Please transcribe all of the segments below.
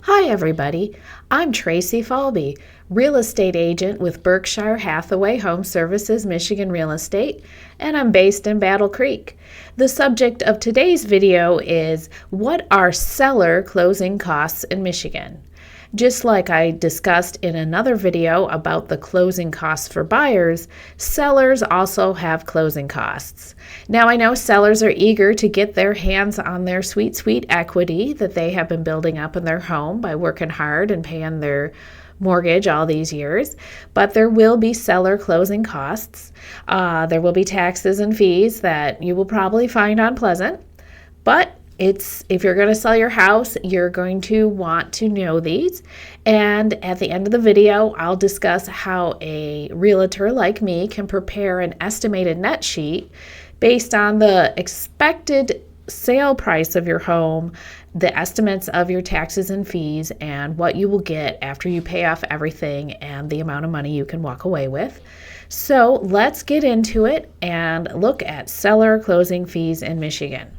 Hi everybody, I'm Tracy Falbe, real estate agent with Berkshire Hathaway Home Services Michigan Real Estate, and I'm based in Battle Creek. The subject of today's video is what are seller closing costs in Michigan? Just like I discussed in another video about the closing costs for buyers, sellers also have closing costs. Now I know sellers are eager to get their hands on their sweet equity that they have been building up in their home by working hard and paying their mortgage all these years, but there will be seller closing costs. There will be taxes and fees that you will probably find unpleasant, but if you're going to sell your house, you're going to want to know these. And at the end of the video, I'll discuss how a realtor like me can prepare an estimated net sheet based on the expected sale price of your home, the estimates of your taxes and fees, and what you will get after you pay off everything and the amount of money you can walk away with. So let's get into it and look at seller closing fees in Michigan.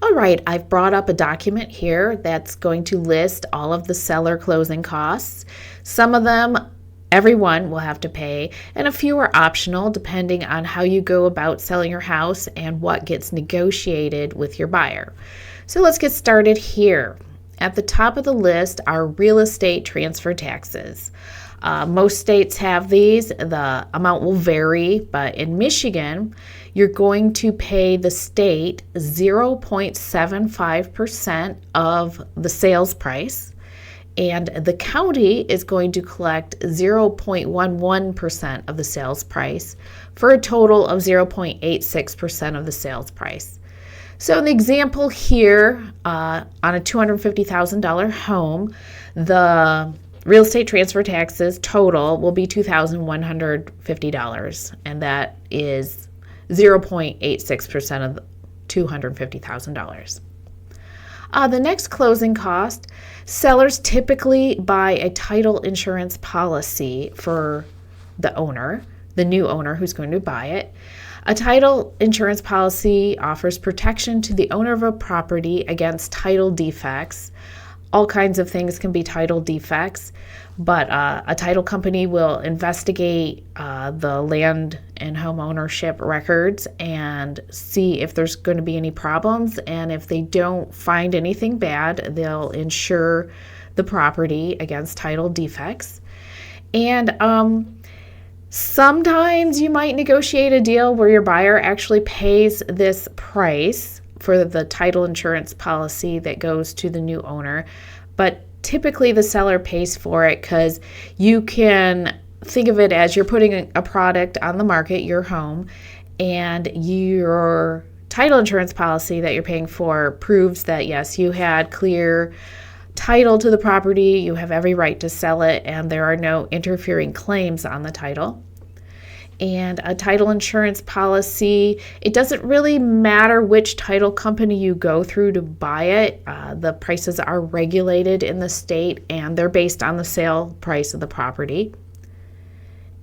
All right, I've brought up a document here that's going to list all of the seller closing costs. Some of them, everyone will have to pay, and a few are optional depending on how you go about selling your house and what gets negotiated with your buyer. So let's get started here. At the top of the list are real estate transfer taxes. Most states have these. The amount will vary, but in Michigan, you're going to pay the state 0.75% of the sales price, and the county is going to collect 0.11% of the sales price for a total of 0.86% of the sales price. So in the example here, on a $250,000 home, the real estate transfer taxes total will be $2,150, and that is 0.86% of $250,000. The next closing cost, sellers typically buy a title insurance policy for the owner, the new owner who's going to buy it. A title insurance policy offers protection to the owner of a property against title defects. All kinds of things can be title defects, but a title company will investigate the land and home ownership records and see if there's going to be any problems. And if they don't find anything bad, they'll insure the property against title defects. And sometimes you might negotiate a deal where your buyer actually pays this price for the title insurance policy that goes to the new owner, but typically the seller pays for it because you can think of it as you're putting a product on the market, your home, and your title insurance policy that you're paying for proves that yes, you had clear title to the property, you have every right to sell it, and there are no interfering claims on the title. And a title insurance policy, it doesn't really matter which title company you go through to buy it. The prices are regulated in the state and they're based on the sale price of the property.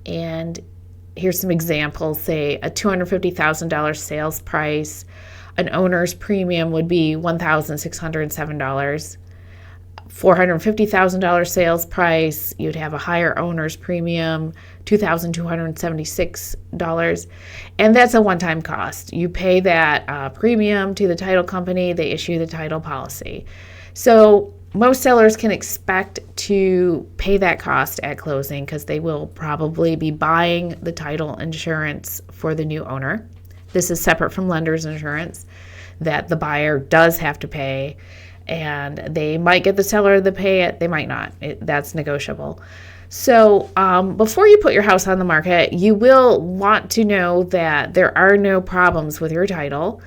And here's some examples. Say a $250,000 sales price, an owner's premium would be $1,607. $450,000 sales price, you'd have a higher owner's premium, $2,276, and that's a one-time cost. You pay that premium to the title company, they issue the title policy. So most sellers can expect to pay that cost at closing because they will probably be buying the title insurance for the new owner. This is separate from lender's insurance that the buyer does have to pay. And they might get the seller to pay it, they might not. That's negotiable. So before you put your house on the market, you will want to know that there are no problems with your title.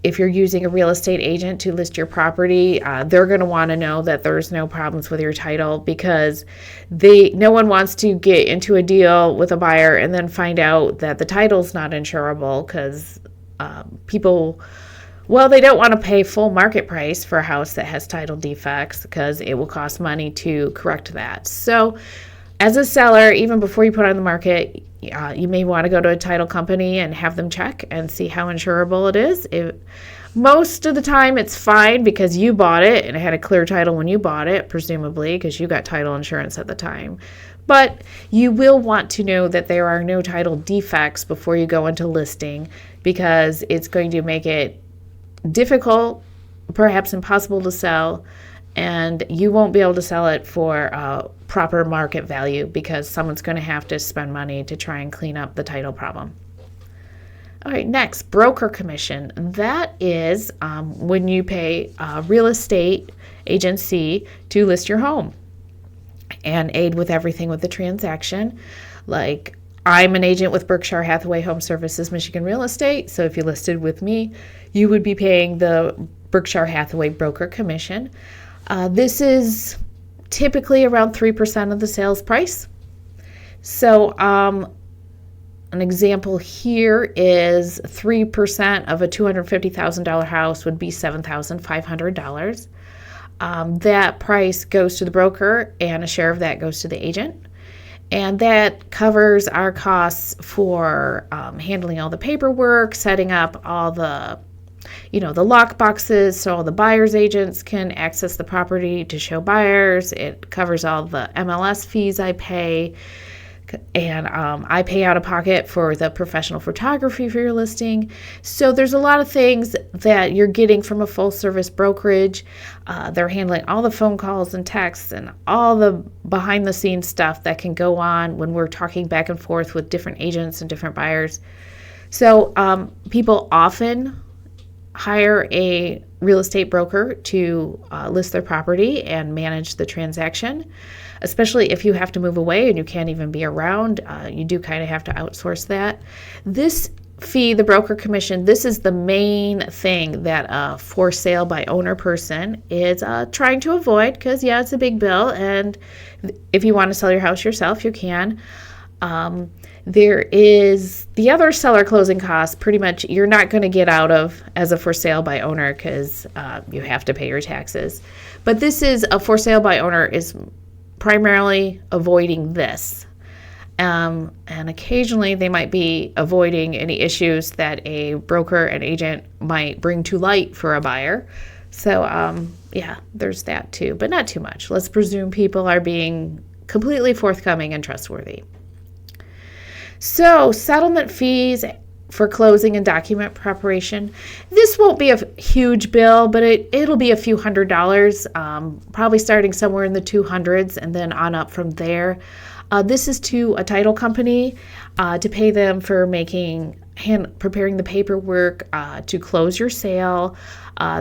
If you're using a real estate agent to list your property, they're going to want to know that there's no problems with your title because no one wants to get into a deal with a buyer and then find out that the title's not insurable because people... Well, they don't want to pay full market price for a house that has title defects because it will cost money to correct that. So as a seller, even before you put it on the market, you may want to go to a title company and have them check and see how insurable it is. Most of the time it's fine because you bought it and it had a clear title when you bought it, presumably because you got title insurance at the time. But you will want to know that there are no title defects before you go into listing, because it's going to make it difficult, perhaps impossible to sell, and you won't be able to sell it for proper market value because someone's going to have to spend money to try and clean up the title problem. All right, next, broker commission. That is when you pay a real estate agency to list your home and aid with everything with the transaction. Like, I'm an agent with Berkshire Hathaway Home Services Michigan Real Estate, so if you listed with me, you would be paying the Berkshire Hathaway broker commission. This is typically around 3% of the sales price. So an example here is 3% of a $250,000 house would be $7,500. That price goes to the broker, and a share of that goes to the agent. And that covers our costs for handling all the paperwork, setting up all the, the lock boxes so all the buyer's agents can access the property to show buyers. It covers all the MLS fees I pay. And I pay out of pocket for the professional photography for your listing. So there's a lot of things that you're getting from a full service brokerage. They're handling all the phone calls and texts and all the behind the scenes stuff that can go on when we're talking back and forth with different agents and different buyers. So people often hire a real estate broker to list their property and manage the transaction. Especially if you have to move away and you can't even be around, you do kind of have to outsource that. This fee, the broker commission, this is the main thing that a for sale by owner person is trying to avoid, because it's a big bill, and if you want to sell your house yourself, you can. There is the other seller closing costs, pretty much you're not going to get out of as a for sale by owner because you have to pay your taxes. But this is a for sale by owner is primarily avoiding this. And occasionally they might be avoiding any issues that a broker and agent might bring to light for a buyer. So there's that too, but not too much. Let's presume people are being completely forthcoming and trustworthy. So settlement fees for closing and document preparation. This won't be a huge bill, but it'll be a few $100s, probably starting somewhere in the 200s and then on up from there. This is to a title company to pay them for preparing the paperwork to close your sale.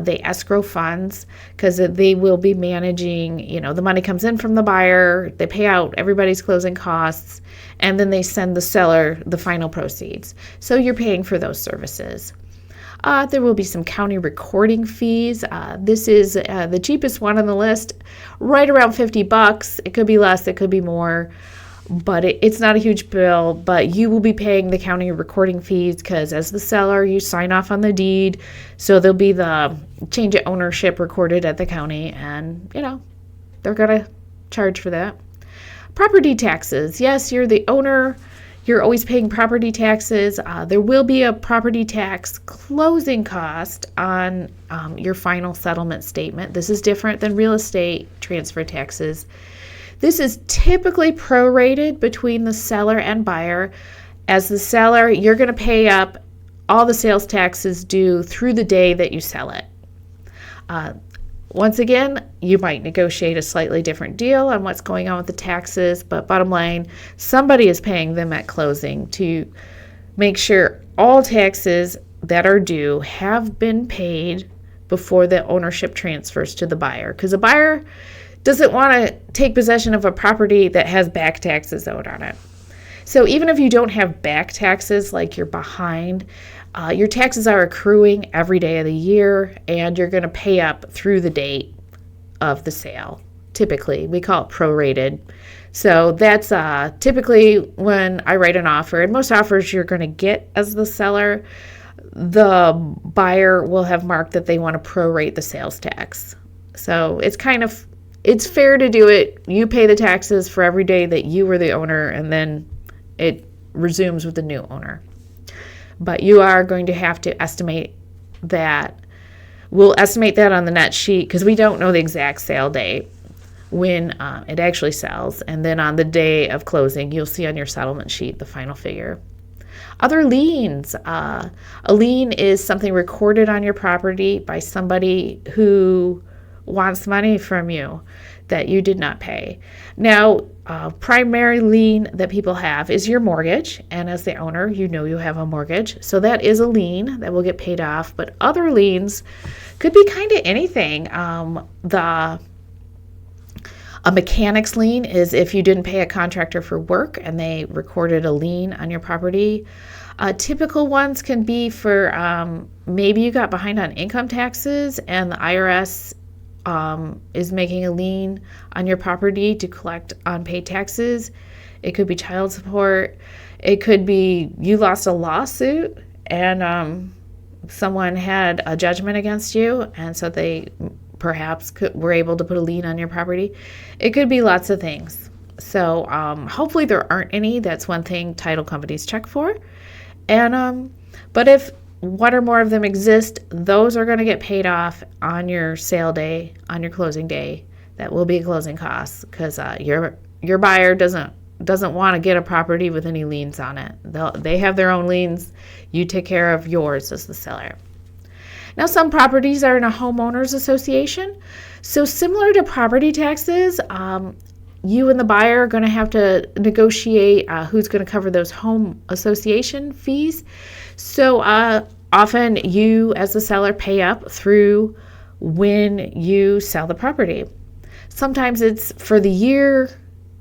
They escrow funds because they will be managing, the money comes in from the buyer, they pay out everybody's closing costs, and then they send the seller the final proceeds. So you're paying for those services. There will be some county recording fees. This is the cheapest one on the list, right around $50. It could be less, it could be more, but it's not a huge bill. But you will be paying the county recording fees because as the seller, you sign off on the deed. So there'll be the change of ownership recorded at the county, and they're going to charge for that. Property taxes. Yes, you're the owner. You're always paying property taxes. There will be a property tax closing cost on your final settlement statement. This is different than real estate transfer taxes. This is typically prorated between the seller and buyer. As the seller, you're going to pay up all the sales taxes due through the day that you sell it. Once again, you might negotiate a slightly different deal on what's going on with the taxes, but bottom line, somebody is paying them at closing to make sure all taxes that are due have been paid before the ownership transfers to the buyer. Because a buyer doesn't want to take possession of a property that has back taxes owed on it. So even if you don't have back taxes, like you're behind, your taxes are accruing every day of the year, and you're going to pay up through the date of the sale. Typically, we call it prorated. So that's typically when I write an offer, and most offers you're going to get as the seller, the buyer will have marked that they want to prorate the sales tax. So it's fair to do it. You pay the taxes for every day that you were the owner, and then it resumes with the new owner. But you are going to have to estimate that we'll estimate that on the net sheet because we don't know the exact sale date when it actually sells. And then on the day of closing, you'll see on your settlement sheet the final figure. Other liens. A lien is something recorded on your property by somebody who wants money from you that you did not pay. Now, primary lien that people have is your mortgage, and as the owner, you know you have a mortgage, so that is a lien that will get paid off. But other liens could be kind of anything. A mechanic's lien is if you didn't pay a contractor for work and they recorded a lien on your property. Typical ones can be for maybe you got behind on income taxes and the IRS is making a lien on your property to collect unpaid taxes. It could be child support. It could be you lost a lawsuit and someone had a judgment against you, and so they perhaps were able to put a lien on your property. It could be lots of things. So hopefully there aren't any. That's one thing title companies check for. And but if one or more of them exist, those are going to get paid off on your sale day, on your closing day. That will be a closing cost because your buyer doesn't want to get a property with any liens on it. They have their own liens. You take care of yours as the seller. Now, some properties are in a homeowners association. So similar to property taxes, you and the buyer are going to have to negotiate who's going to cover those home association fees. So often you as the seller pay up through when you sell the property. Sometimes it's for the year.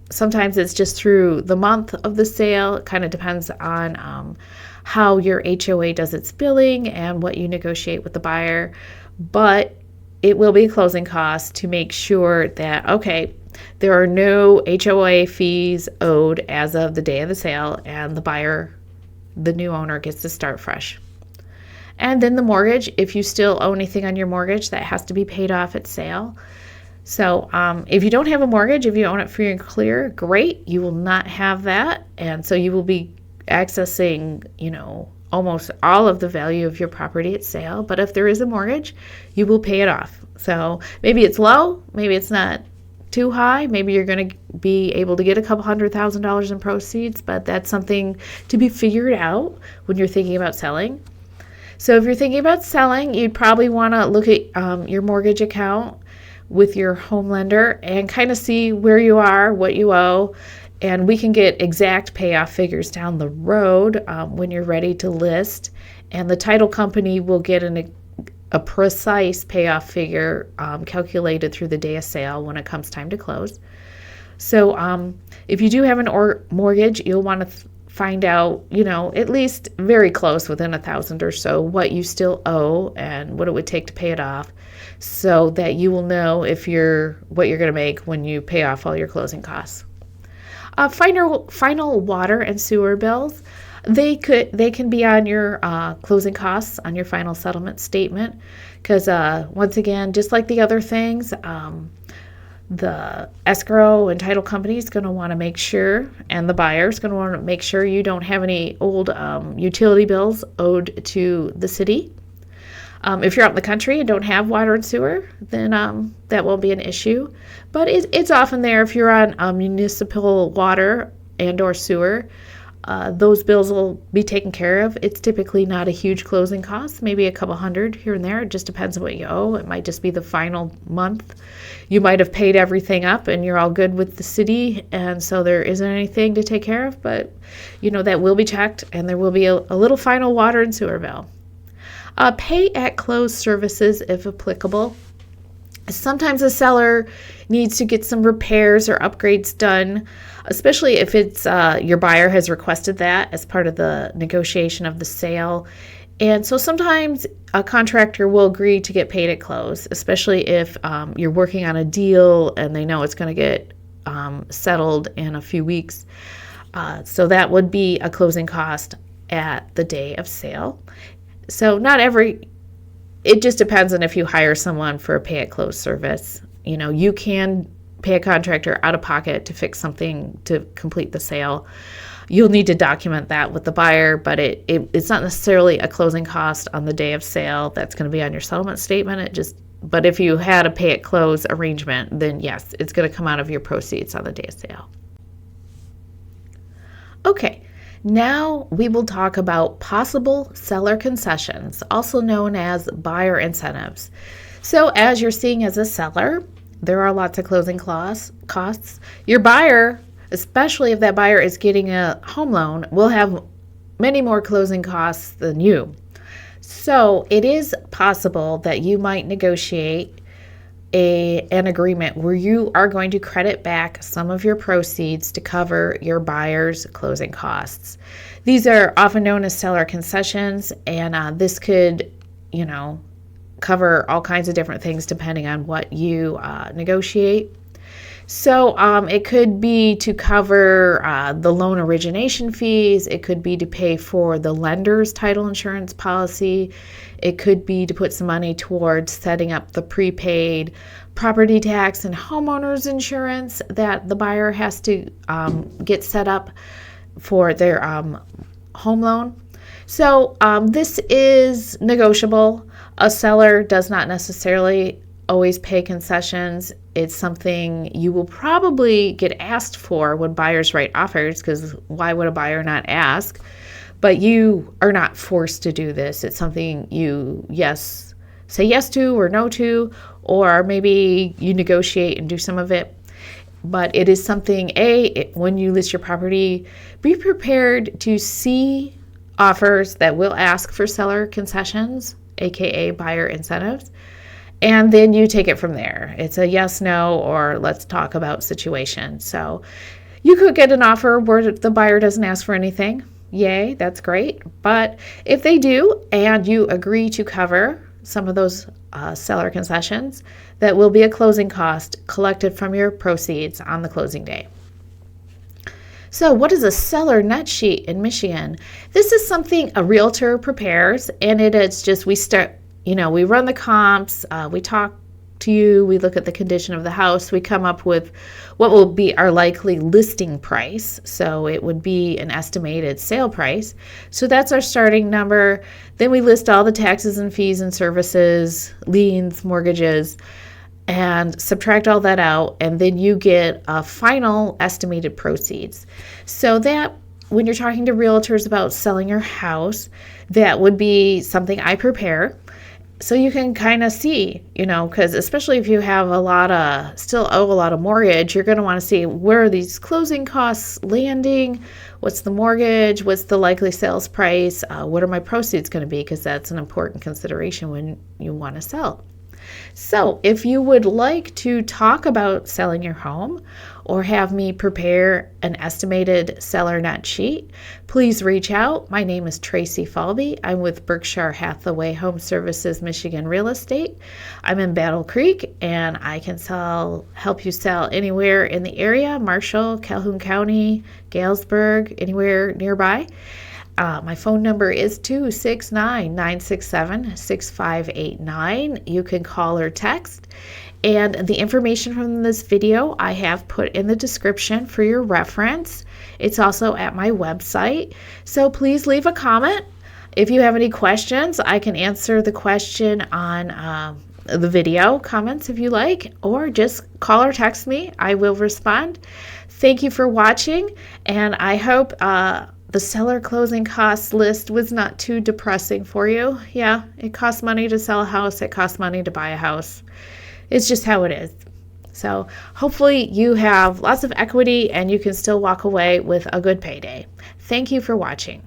Sometimes it's just through the month of the sale. It kind of depends on how your HOA does its billing and what you negotiate with the buyer. But it will be a closing cost to make sure that, okay, there are no HOA fees owed as of the day of the sale, and the buyer, the new owner, gets to start fresh. And then the mortgage, if you still owe anything on your mortgage, that has to be paid off at sale. So if you don't have a mortgage, if you own it free and clear, great. You will not have that. And so you will be accessing, almost all of the value of your property at sale. But if there is a mortgage, you will pay it off. So maybe it's low, maybe it's not too high. Maybe you're going to be able to get a couple $100,000 in proceeds, but that's something to be figured out when you're thinking about selling. So if you're thinking about selling, you'd probably want to look at your mortgage account with your home lender and kind of see where you are, what you owe, and we can get exact payoff figures down the road when you're ready to list, and the title company will get a precise payoff figure calculated through the day of sale when it comes time to close. So if you do have an mortgage, you'll want to find out, at least very close, within $1,000 or so, what you still owe and what it would take to pay it off, so that you will know what you're going to make when you pay off all your closing costs. Final water and sewer bills. They can be on your closing costs on your final settlement statement, because once again, just like the other things, the escrow and title company is going to want to make sure, and the buyer is going to want to make sure you don't have any old utility bills owed to the city. If you're out in the country and don't have water and sewer, then that won't be an issue. But it's often there if you're on municipal water and or sewer. Those bills will be taken care of. It's typically not a huge closing cost, maybe a couple hundred here and there. It just depends on what you owe. It might just be the final month. You might have paid everything up and you're all good with the city, and so there isn't anything to take care of, but that will be checked, and there will be a little final water and sewer bill. Pay at close services if applicable. Sometimes a seller needs to get some repairs or upgrades done, especially if it's your buyer has requested that as part of the negotiation of the sale. And so sometimes a contractor will agree to get paid at close, especially if you're working on a deal and they know it's going to get settled in a few weeks. So that would be a closing cost at the day of sale. So it just depends on if you hire someone for a pay at close service. You can pay a contractor out of pocket to fix something to complete the sale. you'll need to document that with the buyer, but it's not necessarily a closing cost on the day of sale that's going to be on your settlement statement. But if you had a pay at close arrangement, then yes, it's going to come out of your proceeds on the day of sale. Okay, now we will talk about possible seller concessions, also known as buyer incentives. So as you're seeing as a seller, there are lots of closing costs. Your buyer, especially if that buyer is getting a home loan, will have many more closing costs than you. So it is possible that you might negotiate an agreement where you are going to credit back some of your proceeds to cover your buyer's closing costs. These are often known as seller concessions, and this could, cover all kinds of different things depending on what you negotiate. So it could be to cover the loan origination fees. It could be to pay for the lender's title insurance policy. It could be to put some money towards setting up the prepaid property tax and homeowner's insurance that the buyer has to get set up for their home loan. So this is negotiable. A seller does not necessarily always pay concessions. It's something you will probably get asked for when buyers write offers, because why would a buyer not ask? But you are not forced to do this. It's something you say yes to or no to, or maybe you negotiate and do some of it. But it is something, when you list your property, be prepared to see offers that will ask for seller concessions, aka buyer incentives. And then you take it from there. It's a yes, no, or let's talk about situation. So you could get an offer where the buyer doesn't ask for anything. Yay, that's great. But if they do, and you agree to cover some of those seller concessions, that will be a closing cost collected from your proceeds on the closing day. So what is a seller net sheet in Michigan? This is something a realtor prepares, and it is just, we run the comps, we talk to you, we look at the condition of the house, we come up with what will be our likely listing price. So it would be an estimated sale price. So that's our starting number. Then we list all the taxes and fees and services, liens, mortgages, and subtract all that out. And then you get a final estimated proceeds. So that when you're talking to realtors about selling your house, that would be something I prepare. So you can kind of see, because especially if you have still owe a lot of mortgage, you're going to want to see where are these closing costs landing, what's the mortgage, what's the likely sales price, what are my proceeds going to be, because that's an important consideration when you want to sell. So if you would like to talk about selling your home or have me prepare an estimated seller net sheet, please reach out. My name is Tracy Falbe. I'm with Berkshire Hathaway Home Services Michigan Real Estate. I'm in Battle Creek, and I can help you sell anywhere in the area, Marshall, Calhoun County, Galesburg, anywhere nearby. My phone number is 269-967-6589. You can call or text. And the information from this video I have put in the description for your reference. It's also at my website. So please leave a comment. If you have any questions, I can answer the question on the video comments if you like, or just call or text me. I will respond. Thank you for watching, and I hope the seller closing costs list was not too depressing for you. Yeah, it costs money to sell a house. It costs money to buy a house. It's just how it is. So hopefully you have lots of equity and you can still walk away with a good payday. Thank you for watching.